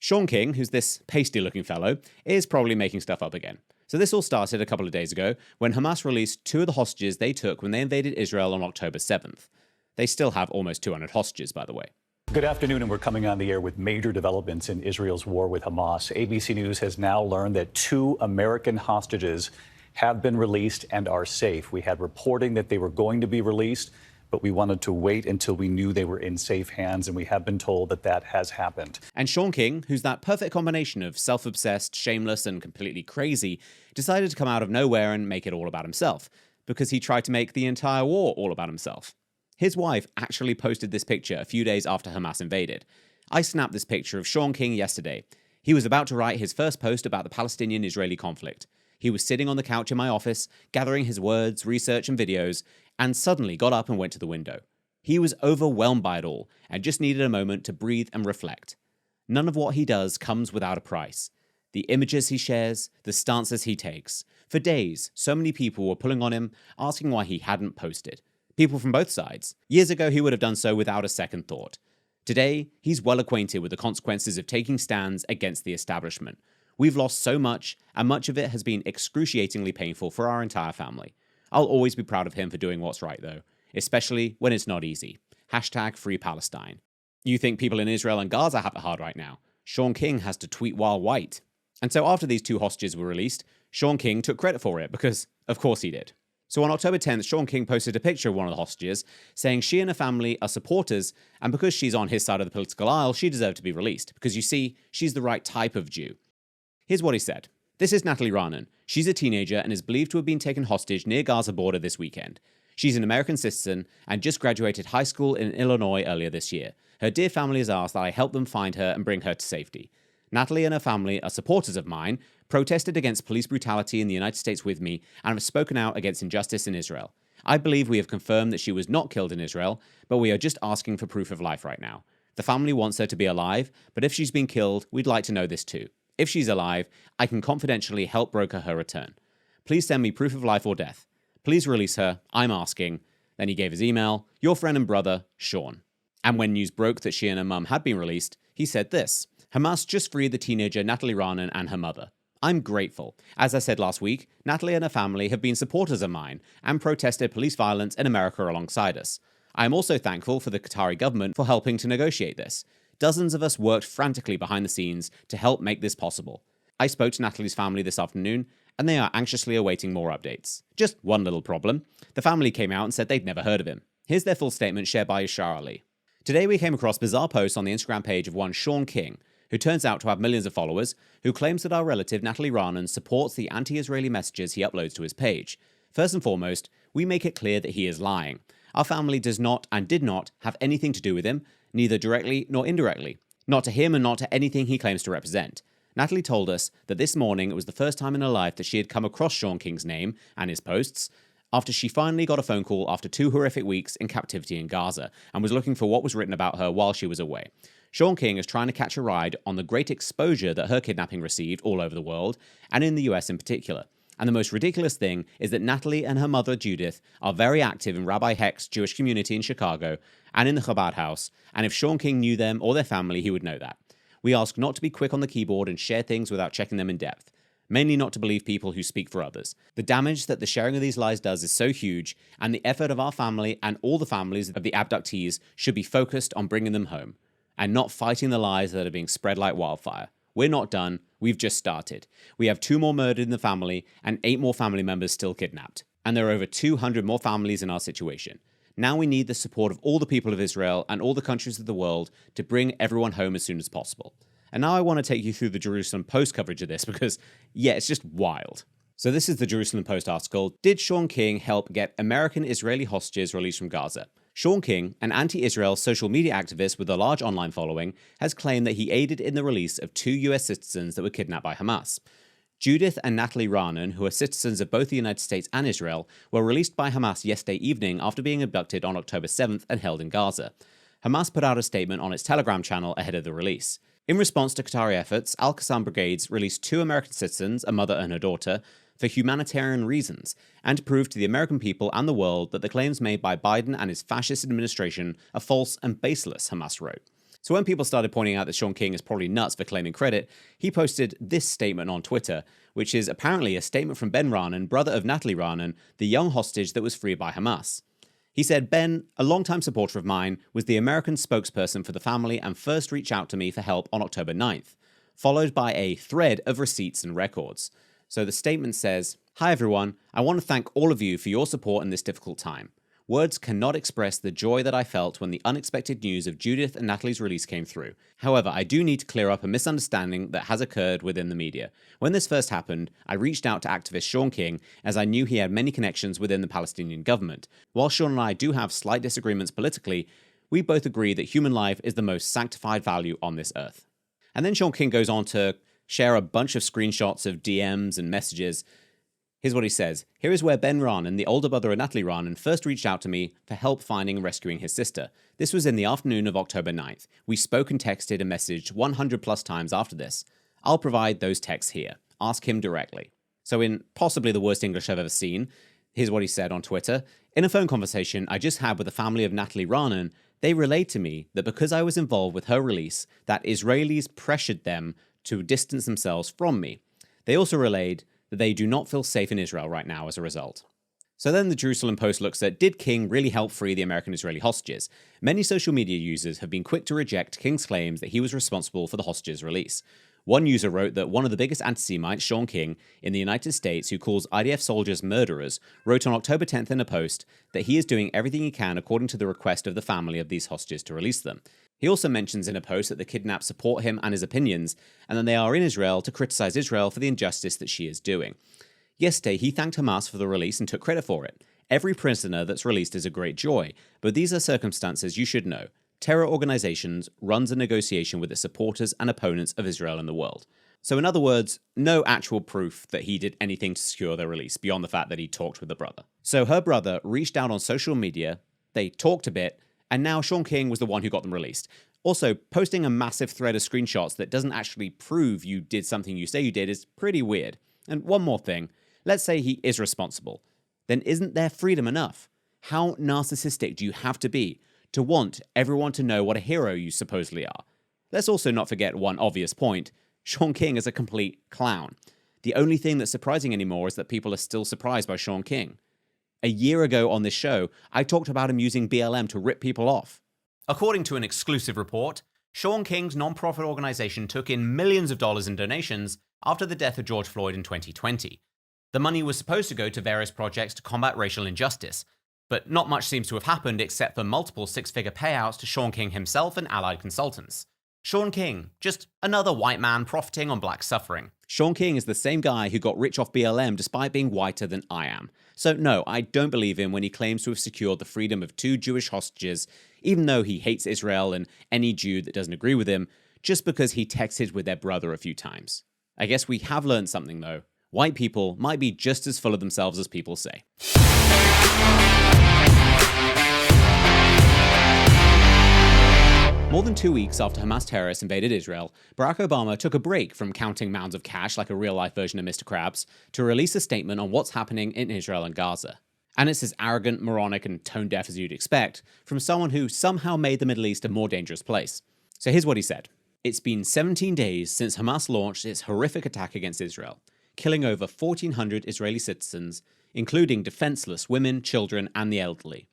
Shaun King, who's this pasty-looking fellow, is probably making stuff up again. So this all started a couple of days ago when Hamas released 2 of the hostages they took when they invaded Israel on October 7th. They still have almost 200 hostages, by the way. Good afternoon, and we're coming on the air with major developments in Israel's war with Hamas. ABC News has now learned that 2 American hostages have been released and are safe. We had reporting that they were going to be released, but we wanted to wait until we knew they were in safe hands, and we have been told that that has happened. And Shaun King, who's that perfect combination of self-obsessed, shameless, and completely crazy, decided to come out of nowhere and make it all about himself, because he tried to make the entire war all about himself. His wife actually posted this picture a few days after Hamas invaded. I snapped this picture of Shaun King yesterday. He was about to write his first post about the Palestinian-Israeli conflict. He was sitting on the couch in my office, gathering his words, research, and videos, and suddenly got up and went to the window. He was overwhelmed by it all, and just needed a moment to breathe and reflect. None of what he does comes without a price. The images he shares, the stances he takes. For days, so many people were pulling on him, asking why he hadn't posted. People from both sides. Years ago, he would have done so without a second thought. Today, he's well acquainted with the consequences of taking stands against the establishment. We've lost so much, and much of it has been excruciatingly painful for our entire family. I'll always be proud of him for doing what's right, though, especially when it's not easy. #FreePalestine. You think people in Israel and Gaza have it hard right now? Shaun King has to tweet while white. And so after these 2 hostages were released, Shaun King took credit for it, because of course he did. So on October 10th, Shaun King posted a picture of one of the hostages, saying she and her family are supporters, and because she's on his side of the political aisle, she deserved to be released, because you see, she's the right type of Jew. Here's what he said. This is Natalie Raanan. She's a teenager and is believed to have been taken hostage near Gaza border this weekend. She's an American citizen and just graduated high school in Illinois earlier this year. Her dear family has asked that I help them find her and bring her to safety. Natalie and her family are supporters of mine, protested against police brutality in the United States with me, and have spoken out against injustice in Israel. I believe we have confirmed that she was not killed in Israel, but we are just asking for proof of life right now. The family wants her to be alive, but if she's been killed, we'd like to know this too. If she's alive, I can confidentially help broker her return. Please send me proof of life or death. Please release her. I'm asking. Then he gave his email, your friend and brother, Shaun. And when news broke that she and her mum had been released, he said this. Hamas just freed the teenager Natalie Raanan and her mother. I'm grateful. As I said last week, Natalie and her family have been supporters of mine and protested police violence in America alongside us. I am also thankful for the Qatari government for helping to negotiate this. Dozens of us worked frantically behind the scenes to help make this possible. I spoke to Natalie's family this afternoon, and they are anxiously awaiting more updates. Just one little problem. The family came out and said they'd never heard of him. Here's their full statement shared by Yashar Ali. Today we came across bizarre posts on the Instagram page of one Shaun King, who turns out to have millions of followers, who claims that our relative Natalie Raanan supports the anti-Israeli messages he uploads to his page. First and foremost, we make it clear that he is lying. Our family does not and did not have anything to do with him, neither directly nor indirectly. Not to him and not to anything he claims to represent. Natalie told us that this morning it was the first time in her life that she had come across Shaun King's name and his posts, after she finally got a phone call after 2 horrific weeks in captivity in Gaza, and was looking for what was written about her while she was away. Shaun King is trying to catch a ride on the great exposure that her kidnapping received all over the world, and in the US in particular. And the most ridiculous thing is that Natalie and her mother Judith are very active in Rabbi Hecht's Jewish community in Chicago and in the Chabad house, and if Shaun King knew them or their family, he would know that. We ask not to be quick on the keyboard and share things without checking them in depth. Mainly not to believe people who speak for others. The damage that the sharing of these lies does is so huge, and the effort of our family and all the families of the abductees should be focused on bringing them home, and not fighting the lies that are being spread like wildfire. We're not done, we've just started. We have 2 more murdered in the family, and 8 more family members still kidnapped. And there are over 200 more families in our situation. Now we need the support of all the people of Israel and all the countries of the world to bring everyone home as soon as possible. And now I want to take you through the Jerusalem Post coverage of this because, yeah, it's just wild. So this is the Jerusalem Post article, Did Shaun King help get American Israeli hostages released from Gaza? Shaun King, an anti-Israel social media activist with a large online following, has claimed that he aided in the release of 2 US citizens that were kidnapped by Hamas. Judith and Natalie Raanan, who are citizens of both the United States and Israel, were released by Hamas yesterday evening after being abducted on October 7th and held in Gaza. Hamas put out a statement on its Telegram channel ahead of the release. In response to Qatari efforts, Al-Qassam Brigades released 2 American citizens, a mother and her daughter, for humanitarian reasons, and to prove to the American people and the world that the claims made by Biden and his fascist administration are false and baseless, Hamas wrote. So when people started pointing out that Shaun King is probably nuts for claiming credit, he posted this statement on Twitter, which is apparently a statement from Ben Raanan, brother of Natalie Raanan, the young hostage that was freed by Hamas. He said, Ben, a longtime supporter of mine, was the American spokesperson for the family and first reached out to me for help on October 9th, followed by a thread of receipts and records. So the statement says, Hi everyone, I want to thank all of you for your support in this difficult time. Words cannot express the joy that I felt when the unexpected news of Judith and Natalie's release came through. However, I do need to clear up a misunderstanding that has occurred within the media. When this first happened, I reached out to activist Shaun King as I knew he had many connections within the Palestinian government. While Shaun and I do have slight disagreements politically, we both agree that human life is the most sanctified value on this earth. And then Shaun King goes on to share a bunch of screenshots of DMs and messages. Here's what he says. Here is where Ben Raanan, the older brother of Natalie Raanan, first reached out to me for help finding and rescuing his sister. This was in the afternoon of October 9th. We spoke and texted and messaged 100 plus times after this. I'll provide those texts here. Ask him directly. So in possibly the worst English I've ever seen, here's what he said on Twitter. In a phone conversation I just had with the family of Natalie Raanan, they relayed to me that because I was involved with her release, that Israelis pressured them to distance themselves from me. They also relayed that they do not feel safe in Israel right now as a result. So then the Jerusalem Post looks at, did King really help free the American-Israeli hostages? Many social media users have been quick to reject King's claims that he was responsible for the hostages' release. One user wrote that one of the biggest anti-Semites, Shaun King, in the United States, who calls IDF soldiers murderers, wrote on October 10th in a post that he is doing everything he can according to the request of the family of these hostages to release them. He also mentions in a post that the kidnapped support him and his opinions, and that they are in Israel to criticize Israel for the injustice that she is doing. Yesterday, he thanked Hamas for the release and took credit for it. Every prisoner that's released is a great joy, but these are circumstances you should know. Terror organizations runs a negotiation with its supporters and opponents of Israel in the world. So in other words, no actual proof that he did anything to secure their release beyond the fact that he talked with the brother. So her brother reached out on social media, they talked a bit, and now Shaun King was the one who got them released. Also, posting a massive thread of screenshots that doesn't actually prove you did something you say you did is pretty weird. And one more thing, let's say he is responsible. Then isn't their freedom enough? How narcissistic do you have to be to want everyone to know what a hero you supposedly are? Let's also not forget one obvious point. Shaun King is a complete clown. The only thing that's surprising anymore is that people are still surprised by Shaun King. A year ago on this show, I talked about him using BLM to rip people off. According to an exclusive report, Shaun King's non-profit organization took in millions of dollars in donations after the death of George Floyd in 2020. The money was supposed to go to various projects to combat racial injustice, but not much seems to have happened except for multiple six-figure payouts to Shaun King himself and allied consultants. Shaun King, just another white man profiting on black suffering. Shaun King is the same guy who got rich off BLM despite being whiter than I am. So no, I don't believe him when he claims to have secured the freedom of 2 Jewish hostages, even though he hates Israel and any Jew that doesn't agree with him, just because he texted with their brother a few times. I guess we have learned something though. White people might be just as full of themselves as people say. More than 2 weeks after Hamas terrorists invaded Israel, Barack Obama took a break from counting mounds of cash like a real-life version of Mr. Krabs to release a statement on what's happening in Israel and Gaza. And it's as arrogant, moronic, and tone-deaf as you'd expect from someone who somehow made the Middle East a more dangerous place. So here's what he said. It's been 17 days since Hamas launched its horrific attack against Israel, killing over 1,400 Israeli citizens, including defenseless women, children, and the elderly.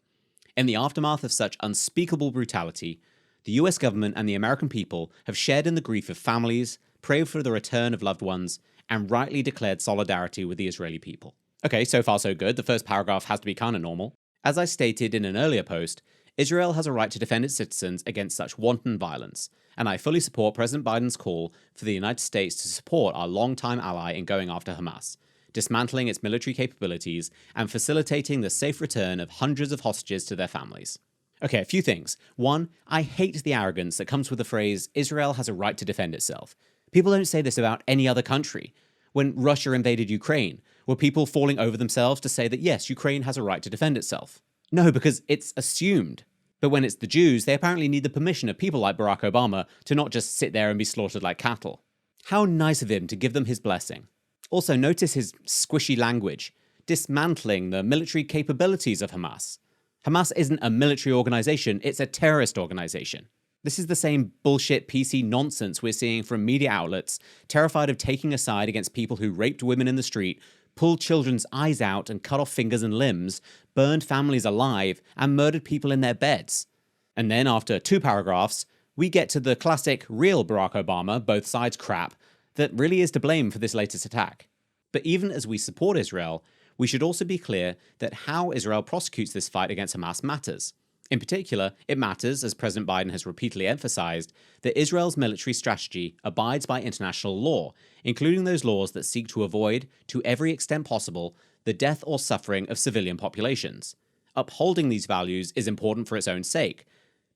In the aftermath of such unspeakable brutality, the US government and the American people have shared in the grief of families, prayed for the return of loved ones, and rightly declared solidarity with the Israeli people. Okay, so far so good. The first paragraph has to be kind of normal. As I stated in an earlier post, Israel has a right to defend its citizens against such wanton violence, and I fully support President Biden's call for the United States to support our longtime ally in going after Hamas, dismantling its military capabilities, and facilitating the safe return of hundreds of hostages to their families. Okay, a few things. One, I hate the arrogance that comes with the phrase, Israel has a right to defend itself. People don't say this about any other country. When Russia invaded Ukraine, were people falling over themselves to say that yes, Ukraine has a right to defend itself? No, because it's assumed. But when it's the Jews, they apparently need the permission of people like Barack Obama to not just sit there and be slaughtered like cattle. How nice of him to give them his blessing. Also, notice his squishy language, dismantling the military capabilities of Hamas. Hamas isn't a military organization, it's a terrorist organization. This is the same bullshit PC nonsense we're seeing from media outlets, terrified of taking a side against people who raped women in the street, pulled children's eyes out and cut off fingers and limbs, burned families alive, and murdered people in their beds. And then, after 2 paragraphs, we get to the classic real Barack Obama, both sides crap, that really is to blame for this latest attack. But even as we support Israel, we should also be clear that how Israel prosecutes this fight against Hamas matters. In particular, it matters, as President Biden has repeatedly emphasized, that Israel's military strategy abides by international law, including those laws that seek to avoid, to every extent possible, the death or suffering of civilian populations. Upholding these values is important for its own sake,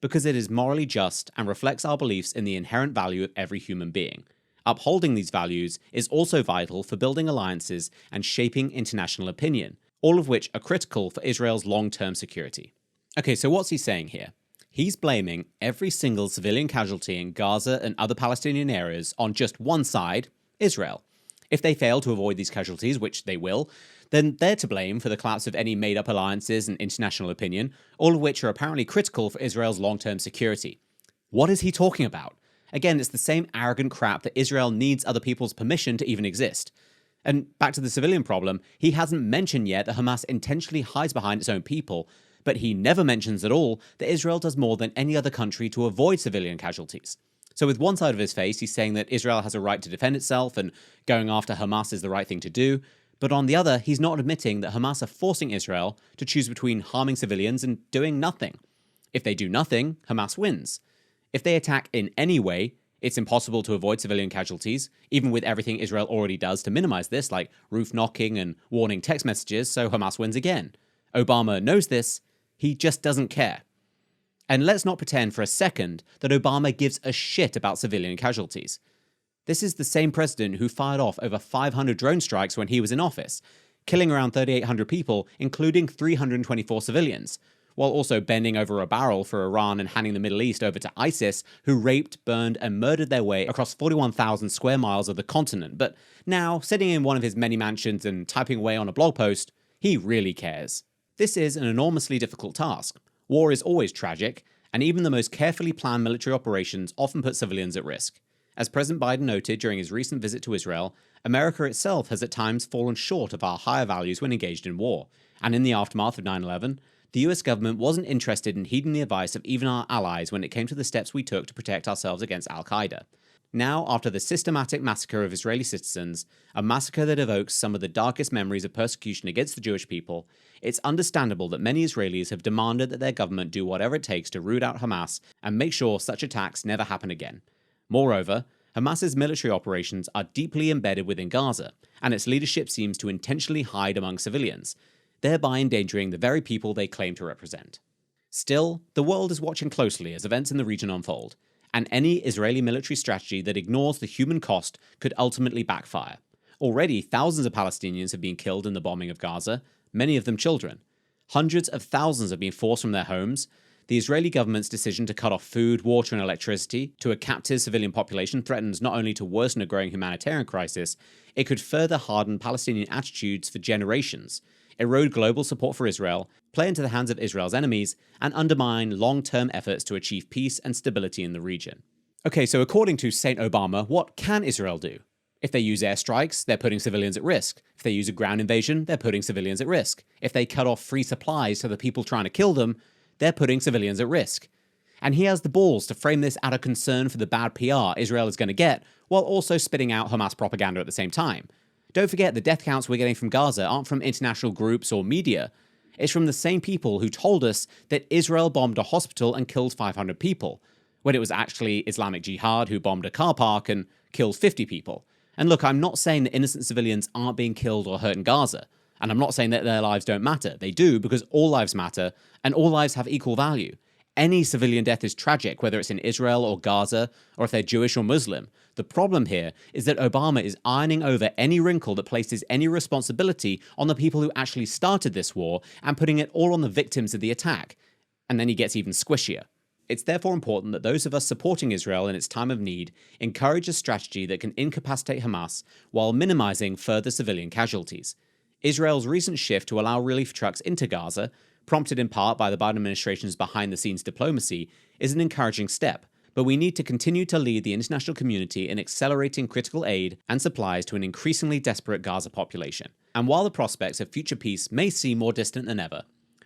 because it is morally just and reflects our beliefs in the inherent value of every human being. Upholding these values is also vital for building alliances and shaping international opinion, all of which are critical for Israel's long-term security. Okay, so what's he saying here? He's blaming every single civilian casualty in Gaza and other Palestinian areas on just one side, Israel. If they fail to avoid these casualties, which they will, then they're to blame for the collapse of any made-up alliances and international opinion, all of which are apparently critical for Israel's long-term security. What is he talking about? Again, it's the same arrogant crap that Israel needs other people's permission to even exist. And back to the civilian problem, he hasn't mentioned yet that Hamas intentionally hides behind its own people, but he never mentions at all that Israel does more than any other country to avoid civilian casualties. So with one side of his face, he's saying that Israel has a right to defend itself and going after Hamas is the right thing to do, but on the other, he's not admitting that Hamas are forcing Israel to choose between harming civilians and doing nothing. If they do nothing, Hamas wins. If they attack in any way, it's impossible to avoid civilian casualties, even with everything Israel already does to minimize this, like roof knocking and warning text messages, so Hamas wins again. Obama knows this, he just doesn't care. And let's not pretend for a second that Obama gives a shit about civilian casualties. This is the same president who fired off over 500 drone strikes when he was in office, killing around 3,800 people, including 324 civilians, while also bending over a barrel for Iran and handing the Middle East over to ISIS, who raped, burned, and murdered their way across 41,000 square miles of the continent. But now, sitting in one of his many mansions and typing away on a blog post, he really cares. This is an enormously difficult task. War is always tragic, and even the most carefully planned military operations often put civilians at risk. As President Biden noted during his recent visit to Israel, America itself has at times fallen short of our higher values when engaged in war. And in the aftermath of 9/11, the US government wasn't interested in heeding the advice of even our allies when it came to the steps we took to protect ourselves against al-Qaeda. Now, after the systematic massacre of Israeli citizens, a massacre that evokes some of the darkest memories of persecution against the Jewish people, it's understandable that many Israelis have demanded that their government do whatever it takes to root out Hamas and make sure such attacks never happen again. Moreover, Hamas's military operations are deeply embedded within Gaza, and its leadership seems to intentionally hide among civilians, thereby endangering the very people they claim to represent. Still, the world is watching closely as events in the region unfold, and any Israeli military strategy that ignores the human cost could ultimately backfire. Already, thousands of Palestinians have been killed in the bombing of Gaza, many of them children. Hundreds of thousands have been forced from their homes. The Israeli government's decision to cut off food, water, and electricity to a captive civilian population threatens not only to worsen a growing humanitarian crisis, it could further harden Palestinian attitudes for generations, erode global support for Israel, play into the hands of Israel's enemies, and undermine long-term efforts to achieve peace and stability in the region. Okay, so according to Saint Obama, what can Israel do? If they use airstrikes, they're putting civilians at risk. If they use a ground invasion, they're putting civilians at risk. If they cut off free supplies to the people trying to kill them, they're putting civilians at risk. And he has the balls to frame this out of concern for the bad PR Israel is going to get, while also spitting out Hamas propaganda at the same time. Don't forget the death counts we're getting from Gaza aren't from international groups or media. It's from the same people who told us that Israel bombed a hospital and killed 500 people, when it was actually Islamic Jihad who bombed a car park and killed 50 people. And look, I'm not saying that innocent civilians aren't being killed or hurt in Gaza. And I'm not saying that their lives don't matter. They do, because all lives matter, and all lives have equal value. Any civilian death is tragic, whether it's in Israel or Gaza, or if they're Jewish or Muslim. The problem here is that Obama is ironing over any wrinkle that places any responsibility on the people who actually started this war and putting it all on the victims of the attack. And then he gets even squishier. It's therefore important that those of us supporting Israel in its time of need encourage a strategy that can incapacitate Hamas while minimizing further civilian casualties. Israel's recent shift to allow relief trucks into Gaza, prompted in part by the Biden administration's behind-the-scenes diplomacy, is an encouraging step, but we need to continue to lead the international community in accelerating critical aid and supplies to an increasingly desperate Gaza population. And while the prospects of future peace may seem more distant than ever,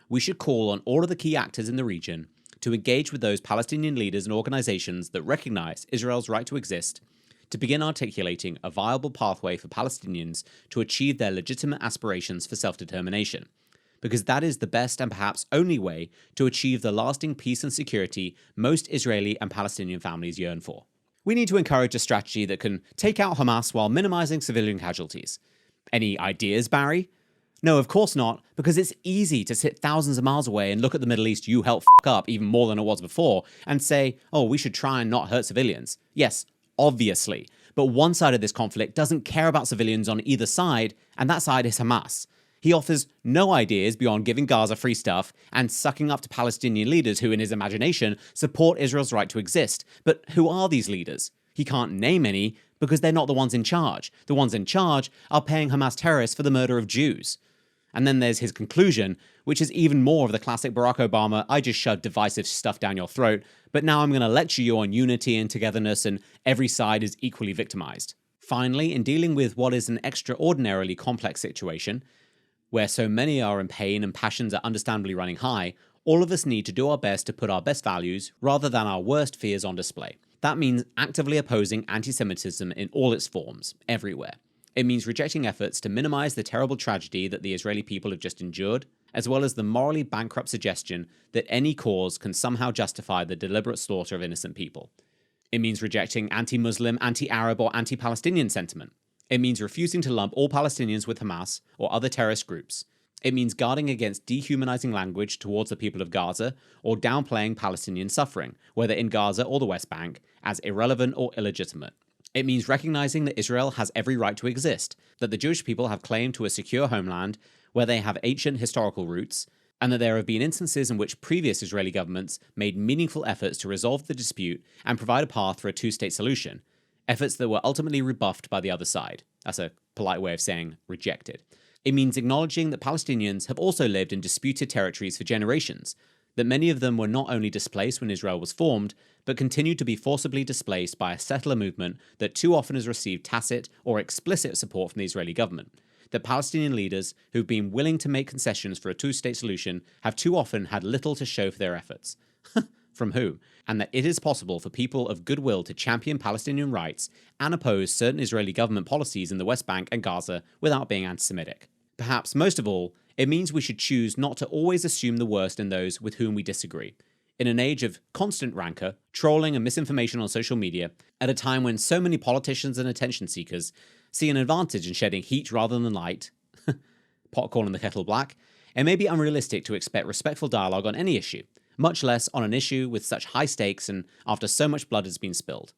we should call on all of the key actors in the region to engage with those Palestinian leaders and organizations that recognize Israel's right to exist, to begin articulating a viable pathway for Palestinians to achieve their legitimate aspirations for self-determination, because that is the best and perhaps only way to achieve the lasting peace and security most Israeli and Palestinian families yearn for. We need to encourage a strategy that can take out Hamas while minimizing civilian casualties. Any ideas, Barry? No, of course not, because it's easy to sit thousands of miles away and look at the Middle East you helped f*** up even more than it was before and say, oh, we should try and not hurt civilians. Yes, obviously. But one side of this conflict doesn't care about civilians on either side, and that side is Hamas. He offers no ideas beyond giving Gaza free stuff and sucking up to Palestinian leaders who, in his imagination, support Israel's right to exist. But who are these leaders? He can't name any because they're not the ones in charge. The ones in charge are paying Hamas terrorists for the murder of Jews. And then there's his conclusion, which is even more of the classic Barack Obama, I just shoved divisive stuff down your throat, but now I'm going to lecture you on unity and togetherness and every side is equally victimized. Finally, in dealing with what is an extraordinarily complex situation, where so many are in pain and passions are understandably running high, all of us need to do our best to put our best values rather than our worst fears on display. That means actively opposing anti-Semitism in all its forms, everywhere. It means rejecting efforts to minimize the terrible tragedy that the Israeli people have just endured, as well as the morally bankrupt suggestion that any cause can somehow justify the deliberate slaughter of innocent people. It means rejecting anti-Muslim, anti-Arab, or anti-Palestinian sentiment. It means refusing to lump all Palestinians with Hamas or other terrorist groups. It means guarding against dehumanizing language towards the people of Gaza or downplaying Palestinian suffering, whether in Gaza or the West Bank, as irrelevant or illegitimate. It means recognizing that Israel has every right to exist, that the Jewish people have claim to a secure homeland where they have ancient historical roots, and that there have been instances in which previous Israeli governments made meaningful efforts to resolve the dispute and provide a path for a two-state solution, efforts that were ultimately rebuffed by the other side. That's a polite way of saying rejected. It means acknowledging that Palestinians have also lived in disputed territories for generations, that many of them were not only displaced when Israel was formed, but continued to be forcibly displaced by a settler movement that too often has received tacit or explicit support from the Israeli government, that Palestinian leaders who've been willing to make concessions for a two-state solution have too often had little to show for their efforts. From who? And that it is possible for people of goodwill to champion Palestinian rights and oppose certain Israeli government policies in the West Bank and Gaza without being anti-Semitic. Perhaps most of all, it means we should choose not to always assume the worst in those with whom we disagree. In an age of constant rancor, trolling and misinformation on social media, at a time when so many politicians and attention seekers see an advantage in shedding heat rather than light, pot calling the kettle black, it may be unrealistic to expect respectful dialogue on any issue, much less on an issue with such high stakes and after so much blood has been spilled.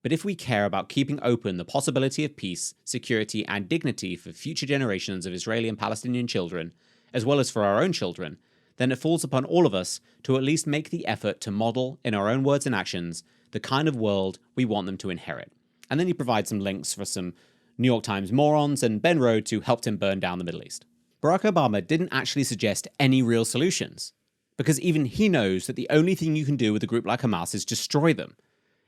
But if we care about keeping open the possibility of peace, security, and dignity for future generations of Israeli and Palestinian children, as well as for our own children, then it falls upon all of us to at least make the effort to model, in our own words and actions, the kind of world we want them to inherit. And then he provides some links for some New York Times morons and Ben Rhodes who helped him burn down the Middle East. Barack Obama didn't actually suggest any real solutions, because even he knows that the only thing you can do with a group like Hamas is destroy them.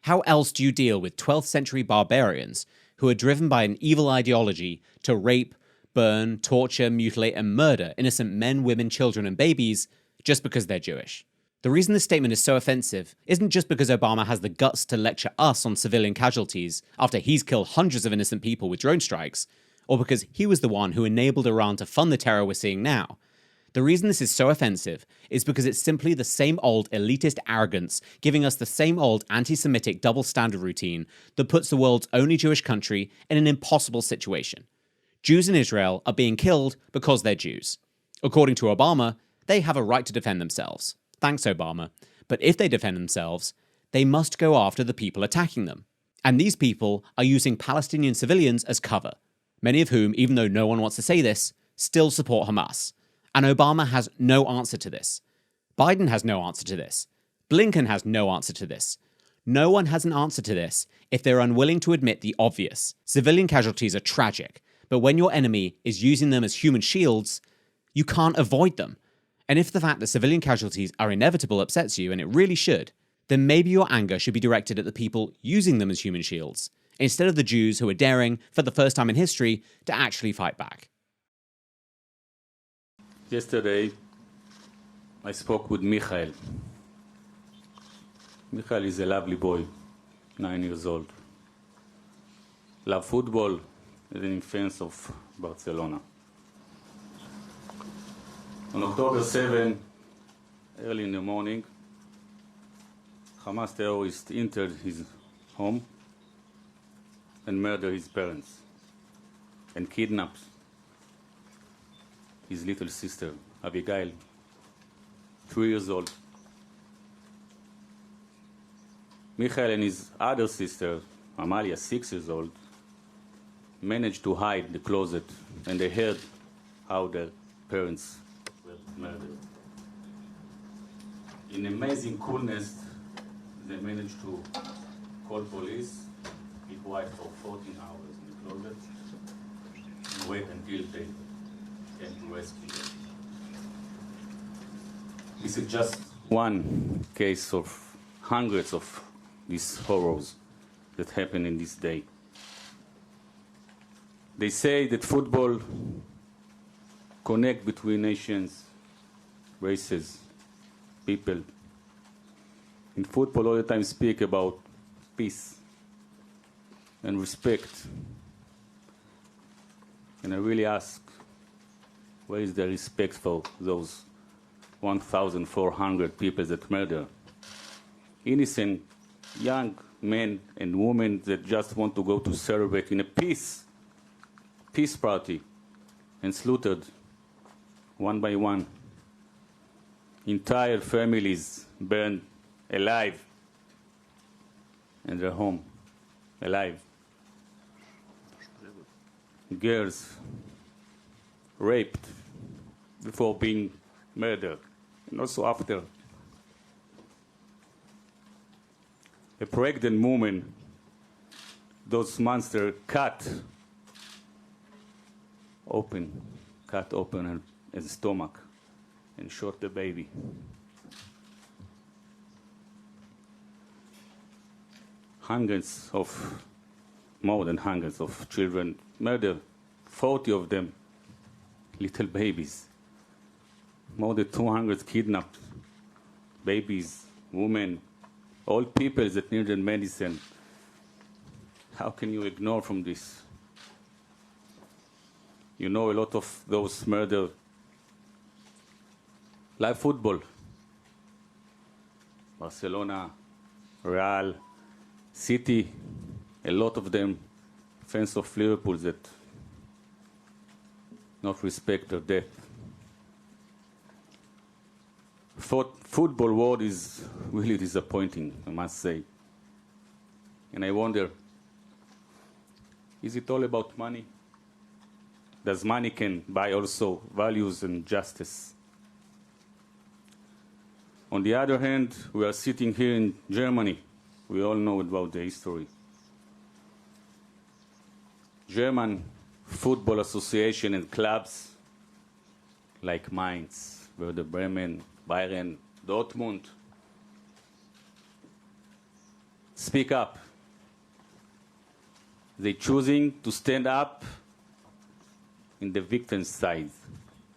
How else do you deal with 12th century barbarians who are driven by an evil ideology to rape, burn, torture, mutilate, and murder innocent men, women, children, and babies just because they're Jewish? The reason this statement is so offensive isn't just because Obama has the guts to lecture us on civilian casualties after he's killed hundreds of innocent people with drone strikes, or because he was the one who enabled Iran to fund the terror we're seeing now. The reason this is so offensive is because it's simply the same old elitist arrogance giving us the same old anti-Semitic double standard routine that puts the world's only Jewish country in an impossible situation. Jews in Israel are being killed because they're Jews. According to Obama, they have a right to defend themselves. Thanks, Obama. But if they defend themselves, they must go after the people attacking them. And these people are using Palestinian civilians as cover, many of whom, even though no one wants to say this, still support Hamas. And Obama has no answer to this. Biden has no answer to this. Blinken has no answer to this. No one has an answer to this if they're unwilling to admit the obvious. Civilian casualties are tragic, but when your enemy is using them as human shields, you can't avoid them. And if the fact that civilian casualties are inevitable upsets you, and it really should, then maybe your anger should be directed at the people using them as human shields, instead of the Jews who are daring, for the first time in history, to actually fight back. Yesterday, I spoke with Michael. Michael is a lovely boy, 9 years old. Love football, is an influence of Barcelona. On October 7, early in the morning, Hamas terrorists entered his home and murdered his parents and kidnapped his little sister, Abigail, 3 years old. Michael and his other sister, Amalia, 6 years old, managed to hide in the closet, and they heard how their parents were murdered. In amazing coolness, they managed to call police, be quiet for 14 hours in the closet, and wait until they came to rescue them. This is just one case of hundreds of these horrors that happen in this day. They say that football connects between nations, races, people. In football, all the time speak about peace and respect. And I really ask, where is the respect for those 1,400 people that murder? Innocent young men and women that just want to go to celebrate in a peace party, and slaughtered one by one. Entire families burned alive in their home, alive. Girls raped before being murdered, and also after. A pregnant woman, those monsters cut open her stomach and shot the baby. More than hundreds of children murdered, 40 of them little babies. More than 200 kidnapped, babies, women, old people that needed medicine. How can you ignore from this? You know, a lot of those murder, live football. Barcelona, Real, City, a lot of them fans of Liverpool that not respect their death. Football world is really disappointing, I must say. And I wonder, is it all about money? Does money can buy also values and justice? On the other hand, we are sitting here in Germany. We all know about the history. German football association and clubs like Mainz, Werder Bremen, Bayern, Dortmund speak up. They're choosing to stand up in the victim's side,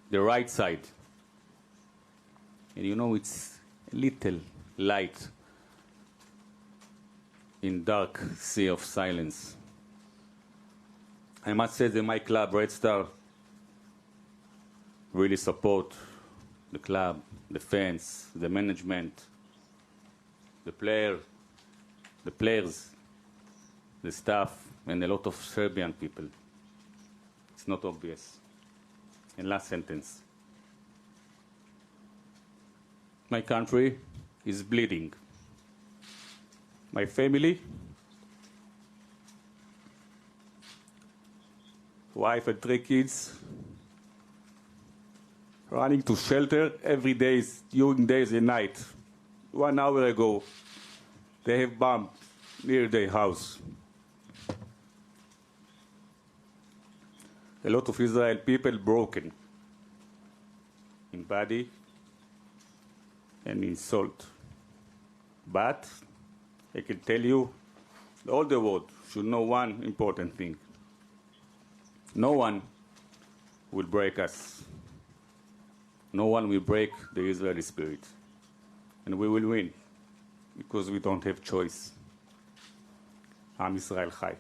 the right side. And you know, it's a little light in dark sea of silence. I must say that my club, Red Star, really support the club, the fans, the management, the players, the staff, and a lot of Serbian people. It's not obvious. And last sentence. My country is bleeding. My family, wife and 3 kids, running to shelter every day, during days and night. 1 hour ago, they have bombed near their house. A lot of Israel people broken in body and in soul. But I can tell you, all the world should know one important thing. No one will break us. No one will break the Israeli spirit. And we will win, because we don't have choice. Am Yisrael Chai.